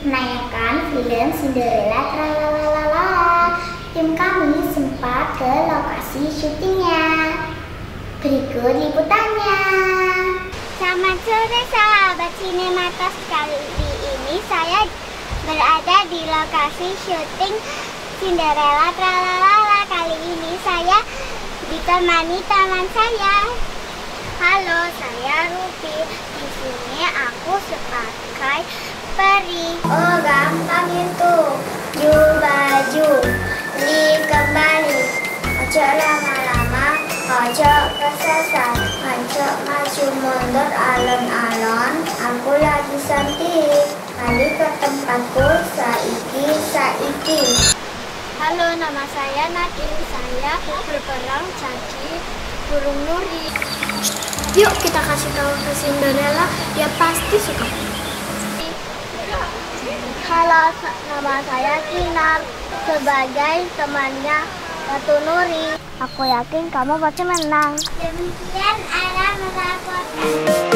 menayangkan film Cinderella Tralalala. Tim kami sempat ke lokasi syutingnya. Berikut liputannya. Selamat sore sahabat Sinematos, kali ini saya berada di lokasi syuting Cinderella Tralalala. Kali ini saya ditemani teman saya. Halo, saya Rupi. Di sini aku sebagai peri. Oh, gampang itu. Ju baju, li kembali. Ojo lama-lama, ojo kesasar. Ojo maju mundur alon-alon. Aku lagi cantik. Kali ke tempatku saiki. Halo, nama saya Nadine. Saya berperang jadi burung nuri. Yuk kita kasih tahu ke Cinderella, dia pasti suka. Halo, nama saya Kinar, sebagai temannya Ratu Nuri. Aku yakin kamu pasti menang. Demikian Ara melaporkan.